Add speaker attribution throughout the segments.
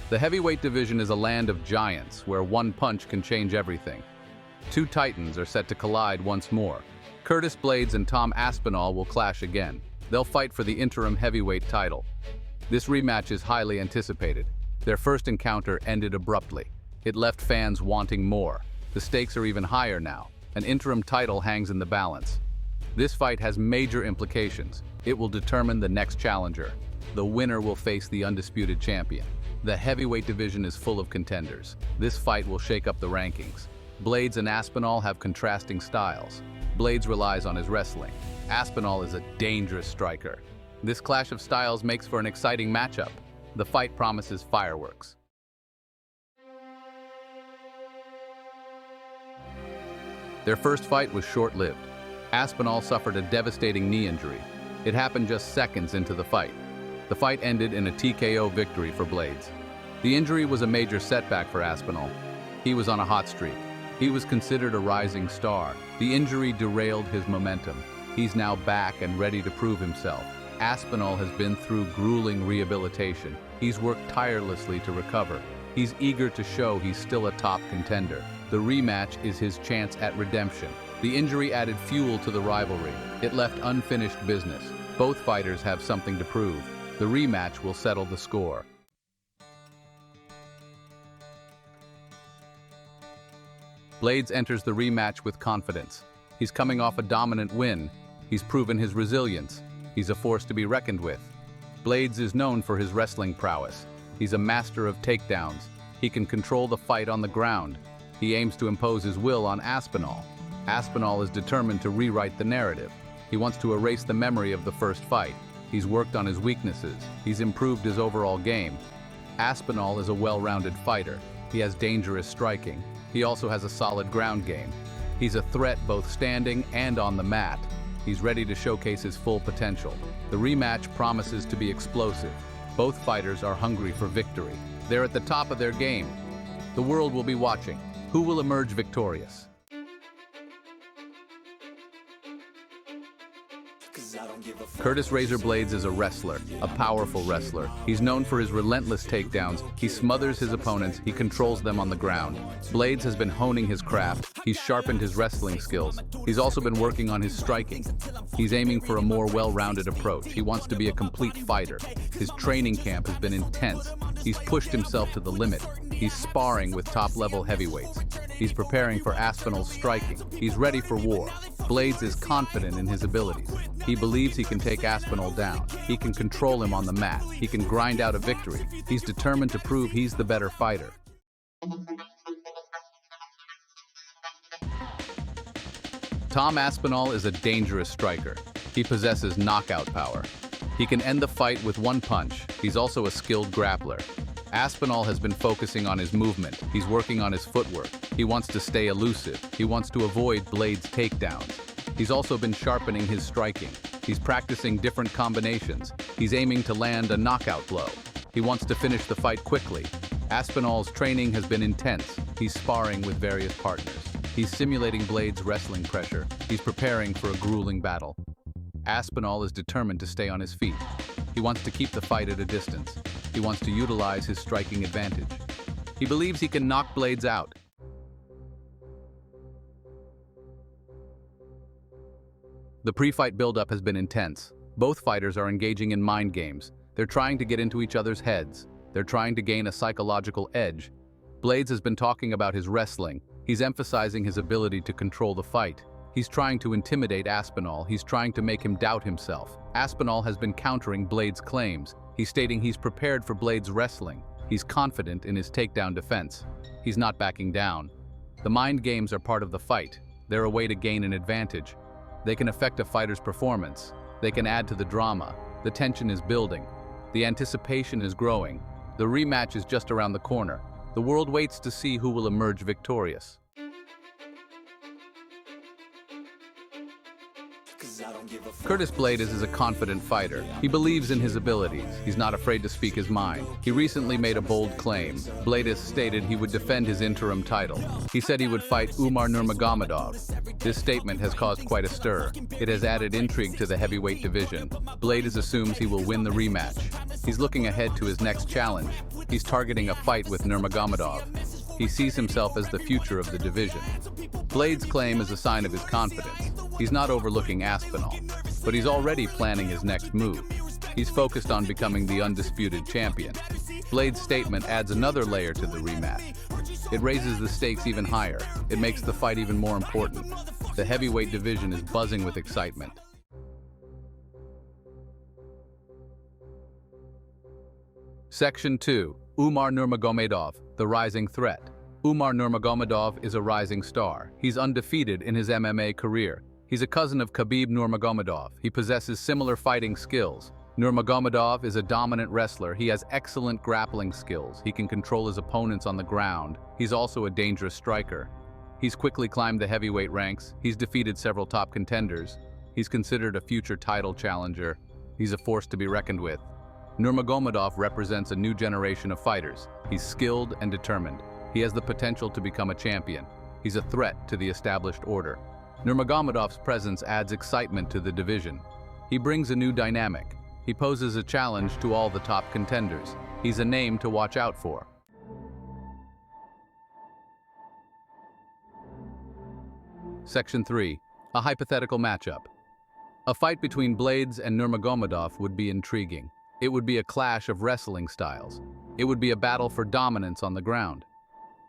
Speaker 1: The heavyweight division is a land of giants where one punch can change everything. Two titans are set to collide once more. Curtis Blaydes and Tom Aspinall will clash again. They'll fight for the interim heavyweight title. This rematch is highly anticipated. Their first encounter ended abruptly. It left fans wanting more. The stakes are even higher now. An interim title hangs in the balance. This fight has major implications. It will determine the next challenger. The winner will face the undisputed champion. The heavyweight division is full of contenders. This fight will shake up the rankings. Blaydes and Aspinall have contrasting styles. Blaydes relies on his wrestling. Aspinall is a dangerous striker. This clash of styles makes for an exciting matchup. The fight promises fireworks. Their first fight was short-lived. Aspinall suffered a devastating knee injury. It happened just seconds into the fight. The fight ended in a TKO victory for Blaydes. The injury was a major setback for Aspinall. He was on a hot streak. He was considered a rising star. The injury derailed his momentum. He's now back and ready to prove himself. Aspinall has been through grueling rehabilitation. He's worked tirelessly to recover. He's eager to show he's still a top contender. The rematch is his chance at redemption. The injury added fuel to the rivalry. It left unfinished business. Both fighters have something to prove. The rematch will settle the score. Blaydes enters the rematch with confidence. He's coming off a dominant win. He's proven his resilience. He's a force to be reckoned with. Blaydes is known for his wrestling prowess. He's a master of takedowns. He can control the fight on the ground. He aims to impose his will on Aspinall. Aspinall is determined to rewrite the narrative. He wants to erase the memory of the first fight. He's worked on his weaknesses. He's improved his overall game. Aspinall is a well-rounded fighter. He has dangerous striking. He also has a solid ground game. He's a threat both standing and on the mat. He's ready to showcase his full potential. The rematch promises to be explosive. Both fighters are hungry for victory. They're at the top of their game. The world will be watching. Who will emerge victorious? Curtis Razor Blaydes is a wrestler, a powerful wrestler. He's known for his relentless takedowns. He smothers his opponents. He controls them on the ground. Blaydes has been honing his craft. He's sharpened his wrestling skills. He's also been working on his striking. He's aiming for a more well-rounded approach. He wants to be a complete fighter. His training camp has been intense. He's pushed himself to the limit. He's sparring with top-level heavyweights. He's preparing for Aspinall's striking. He's ready for war. Blaydes is confident in his abilities. He believes he can take Aspinall down. He can control him on the mat. He can grind out a victory. He's determined to prove he's the better fighter. Tom Aspinall is a dangerous striker. He possesses knockout power. He can end the fight with one punch. He's also a skilled grappler. Aspinall has been focusing on his movement. He's working on his footwork. He wants to stay elusive. He wants to avoid Blaydes' takedowns. He's also been sharpening his striking. He's practicing different combinations. He's aiming to land a knockout blow. He wants to finish the fight quickly. Aspinall's training has been intense. He's sparring with various partners. He's simulating Blaydes' wrestling pressure. He's preparing for a grueling battle. Aspinall is determined to stay on his feet. He wants to keep the fight at a distance. He wants to utilize his striking advantage. He believes he can knock Blaydes out. The pre-fight buildup has been intense. Both fighters are engaging in mind games. They're trying to get into each other's heads. They're trying to gain a psychological edge. Blaydes has been talking about his wrestling. He's emphasizing his ability to control the fight. He's trying to intimidate Aspinall. He's trying to make him doubt himself. Aspinall has been countering Blaydes' claims. He's stating he's prepared for Blaydes' wrestling. He's confident in his takedown defense. He's not backing down. The mind games are part of the fight. They're a way to gain an advantage. They can affect a fighter's performance. They can add to the drama. The tension is building. The anticipation is growing. The rematch is just around the corner. The world waits to see who will emerge victorious. Curtis Blaydes is a confident fighter. He believes in his abilities. He's not afraid to speak his mind. He recently made a bold claim. Blaydes stated he would defend his interim title. He said he would fight Umar Nurmagomedov. This statement has caused quite a stir. It has added intrigue to the heavyweight division. Blaydes assumes he will win the rematch. He's looking ahead to his next challenge. He's targeting a fight with Nurmagomedov. He sees himself as the future of the division. Blades' claim is a sign of his confidence. He's not overlooking Aspinall, but he's already planning his next move. He's focused on becoming the undisputed champion. Blades' statement adds another layer to the rematch. It raises the stakes even higher. It makes the fight even more important. The heavyweight division is buzzing with excitement. Section 2. Umar Nurmagomedov, the rising threat. Umar Nurmagomedov is a rising star. He's undefeated in his MMA career. He's a cousin of Khabib Nurmagomedov. He possesses similar fighting skills. Nurmagomedov is a dominant wrestler. He has excellent grappling skills. He can control his opponents on the ground. He's also a dangerous striker. He's quickly climbed the heavyweight ranks. He's defeated several top contenders. He's considered a future title challenger. He's a force to be reckoned with. Nurmagomedov represents a new generation of fighters. He's skilled and determined. He has the potential to become a champion. He's a threat to the established order. Nurmagomedov's presence adds excitement to the division. He brings a new dynamic. He poses a challenge to all the top contenders. He's a name to watch out for. Section 3. A hypothetical matchup. A fight between Blades and Nurmagomedov would be intriguing. It would be a clash of wrestling styles. It would be a battle for dominance on the ground.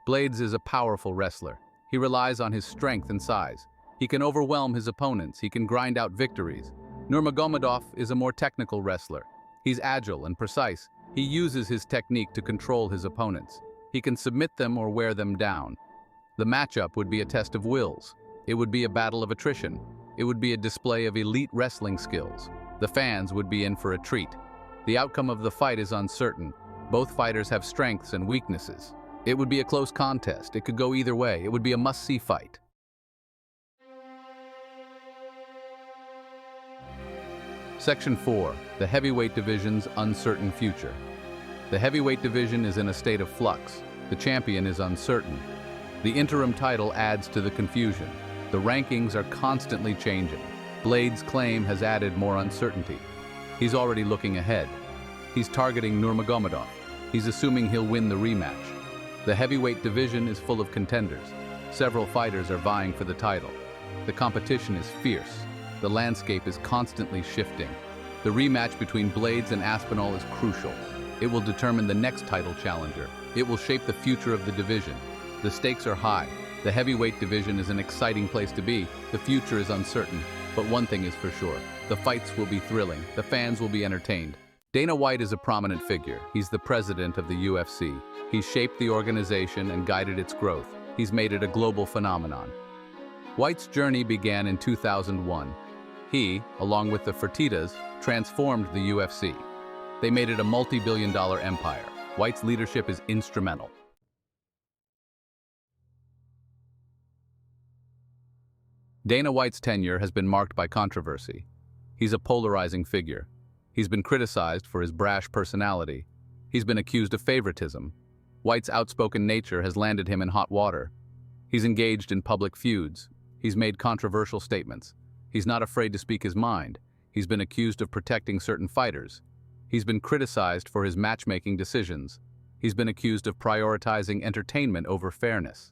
Speaker 1: Blades is a powerful wrestler. He relies on his strength and size. He can overwhelm his opponents. He can grind out victories. Nurmagomedov is a more technical wrestler. He's agile and precise. He uses his technique to control his opponents. He can submit them or wear them down. The matchup would be a test of wills. It would be a battle of attrition. It would be a display of elite wrestling skills. The fans would be in for a treat. The outcome of the fight is uncertain. Both fighters have strengths and weaknesses. It would be a close contest. It could go either way. It would be a must-see fight. Section 4. The heavyweight division's uncertain future. The heavyweight division is in a state of flux. The champion is uncertain. The interim title adds to the confusion. The rankings are constantly changing. Blades' claim has added more uncertainty. He's already looking ahead. He's targeting Nurmagomedov. He's assuming he'll win the rematch. The heavyweight division is full of contenders. Several fighters are vying for the title. The competition is fierce. The landscape is constantly shifting. The rematch between Blades and Aspinall is crucial. It will determine the next title challenger. It will shape the future of the division. The stakes are high. The heavyweight division is an exciting place to be. The future is uncertain. But one thing is for sure. The fights will be thrilling. The fans will be entertained. Dana White is a prominent figure. He's the president of the UFC. He's shaped the organization and guided its growth. He's made it a global phenomenon. White's journey began in 2001. He, along with the Fertittas, transformed the UFC. They made it a multi-billion-dollar empire. White's leadership is instrumental. Dana White's tenure has been marked by controversy. He's a polarizing figure. He's been criticized for his brash personality. He's been accused of favoritism. White's outspoken nature has landed him in hot water. He's engaged in public feuds. He's made controversial statements. He's not afraid to speak his mind. He's been accused of protecting certain fighters. He's been criticized for his matchmaking decisions. He's been accused of prioritizing entertainment over fairness.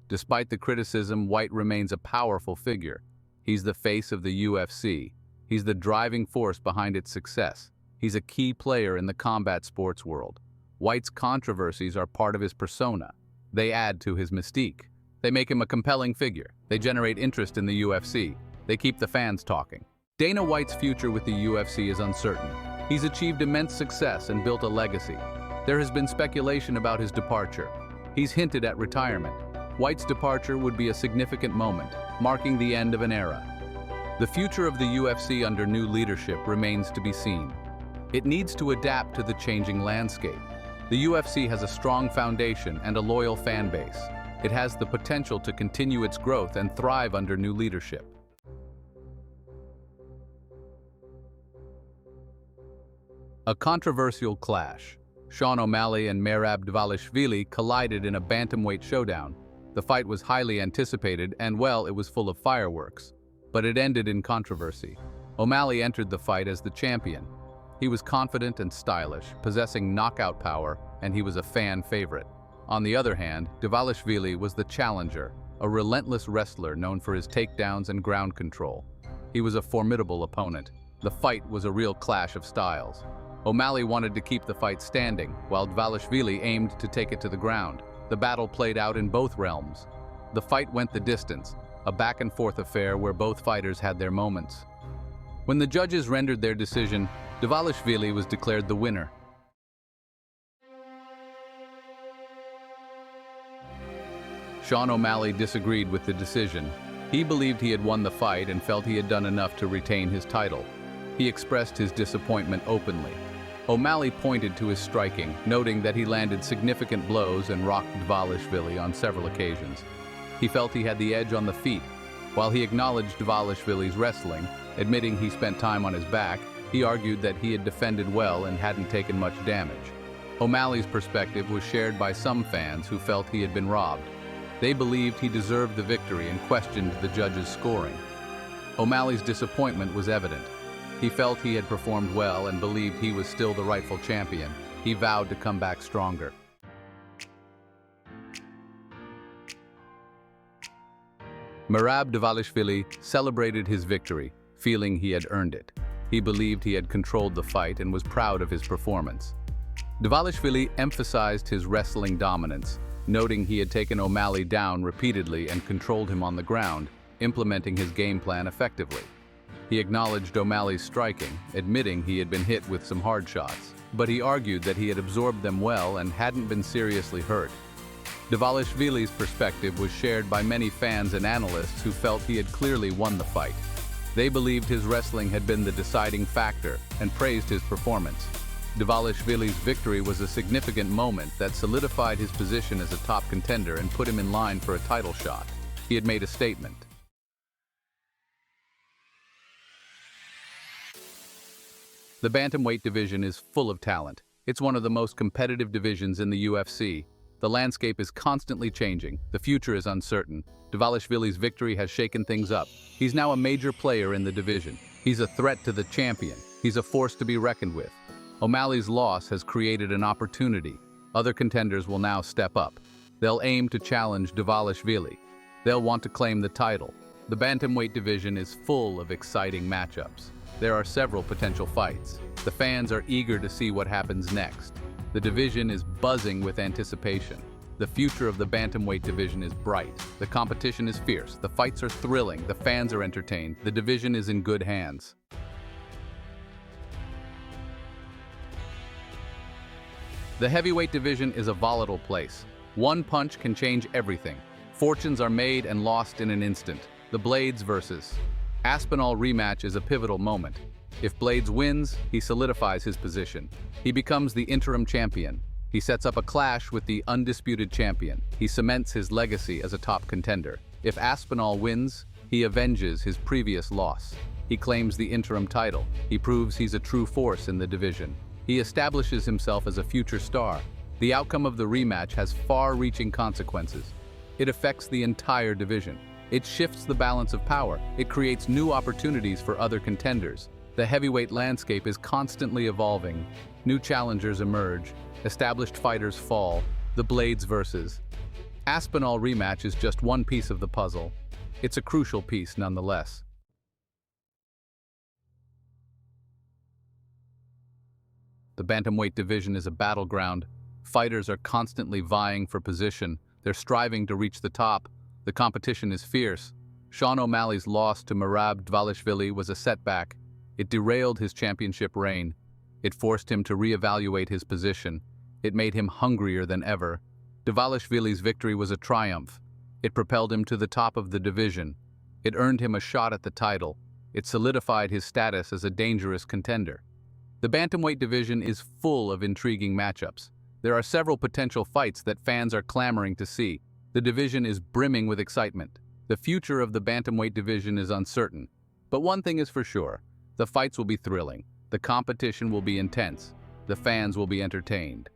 Speaker 1: Despite the criticism, White remains a powerful figure. He's the face of the UFC. He's the driving force behind its success. He's a key player in the combat sports world. White's controversies are part of his persona. They add to his mystique. They make him a compelling figure. They generate interest in the UFC. They keep the fans talking. Dana White's future with the UFC is uncertain. He's achieved immense success and built a legacy. There has been speculation about his departure. He's hinted at retirement. White's departure would be a significant moment, marking the end of an era. The future of the UFC under new leadership remains to be seen. It needs to adapt to the changing landscape. The UFC has a strong foundation and a loyal fan base. It has the potential to continue its growth and thrive under new leadership. A controversial clash. Sean O'Malley and Merab collided in a bantamweight showdown. The fight was highly anticipated and, well, it was full of fireworks. But it ended in controversy. O'Malley entered the fight as the champion. He was confident and stylish, possessing knockout power. and he was a fan favorite. On the other hand, Dvalishvili was the challenger, a relentless wrestler known for his takedowns and ground control. He was a formidable opponent. The fight was a real clash of styles. O'Malley wanted to keep the fight standing, while Dvalishvili aimed to take it to the ground. The battle played out in both realms. The fight went the distance, a back-and-forth affair where both fighters had their moments. When the judges rendered their decision, Dvalishvili was declared the winner. Sean O'Malley disagreed with the decision. He believed he had won the fight and felt he had done enough to retain his title. He expressed his disappointment openly. O'Malley pointed to his striking, noting that he landed significant blows and rocked Dvalishvili on several occasions. He felt he had the edge on the feet. While he acknowledged Dvalishvili's wrestling, admitting he spent time on his back, he argued that he had defended well and hadn't taken much damage. O'Malley's perspective was shared by some fans who felt he had been robbed. They believed he deserved the victory and questioned the judges' scoring. O'Malley's disappointment was evident. He felt he had performed well and believed he was still the rightful champion. He vowed to come back stronger. Merab Dvalishvili celebrated his victory, feeling he had earned it. He believed he had controlled the fight and was proud of his performance. Dvalishvili emphasized his wrestling dominance, noting he had taken O'Malley down repeatedly and controlled him on the ground, implementing his game plan effectively. He acknowledged O'Malley's striking, admitting he had been hit with some hard shots, but he argued that he had absorbed them well and hadn't been seriously hurt. Dvalishvili's perspective was shared by many fans and analysts who felt he had clearly won the fight. They believed his wrestling had been the deciding factor and praised his performance. Dvalishvili's victory was a significant moment that solidified his position as a top contender and put him in line for a title shot. He had made a statement. The bantamweight division is full of talent. It's one of the most competitive divisions in the UFC. The landscape is constantly changing. The future is uncertain. Dvalishvili's victory has shaken things up. He's now a major player in the division. He's a threat to the champion. He's a force to be reckoned with. O'Malley's loss has created an opportunity. Other contenders will now step up. They'll aim to challenge Dvalishvili. They'll want to claim the title. The bantamweight division is full of exciting matchups. There are several potential fights. The fans are eager to see what happens next. The division is buzzing with anticipation. The future of the bantamweight division is bright. The competition is fierce. The fights are thrilling. The fans are entertained. The division is in good hands. The heavyweight division is a volatile place. One punch can change everything. Fortunes are made and lost in an instant. The Blades versus Aspinall rematch is a pivotal moment. If Blades wins, he solidifies his position. He becomes the interim champion. He sets up a clash with the undisputed champion. He cements his legacy as a top contender. If Aspinall wins, he avenges his previous loss. He claims the interim title. He proves he's a true force in the division. He establishes himself as a future star. The outcome of the rematch has far-reaching consequences. It affects the entire division. It shifts the balance of power. It creates new opportunities for other contenders. The heavyweight landscape is constantly evolving. New challengers emerge. Established fighters fall. The Blades versus Aspinall rematch is just one piece of the puzzle. It's a crucial piece nonetheless. The bantamweight division is a battleground. Fighters are constantly vying for position. They're striving to reach the top. The competition is fierce. Sean O'Malley's loss to Merab Dvalishvili was a setback. It derailed his championship reign. It forced him to reevaluate his position. It made him hungrier than ever. Dvalishvili's victory was a triumph. It propelled him to the top of the division. It earned him a shot at the title. It solidified his status as a dangerous contender. The bantamweight division is full of intriguing matchups. There are several potential fights that fans are clamoring to see. The division is brimming with excitement. The future of the bantamweight division is uncertain. But one thing is for sure, the fights will be thrilling. The competition will be intense. The fans will be entertained.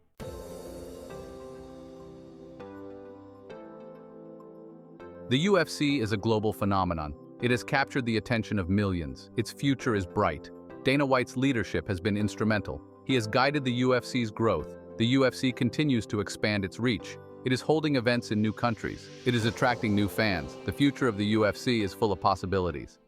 Speaker 1: The UFC is a global phenomenon. It has captured the attention of millions. Its future is bright. Dana White's leadership has been instrumental. He has guided the UFC's growth. The UFC continues to expand its reach. It is holding events in new countries. It is attracting new fans. The future of the UFC is full of possibilities.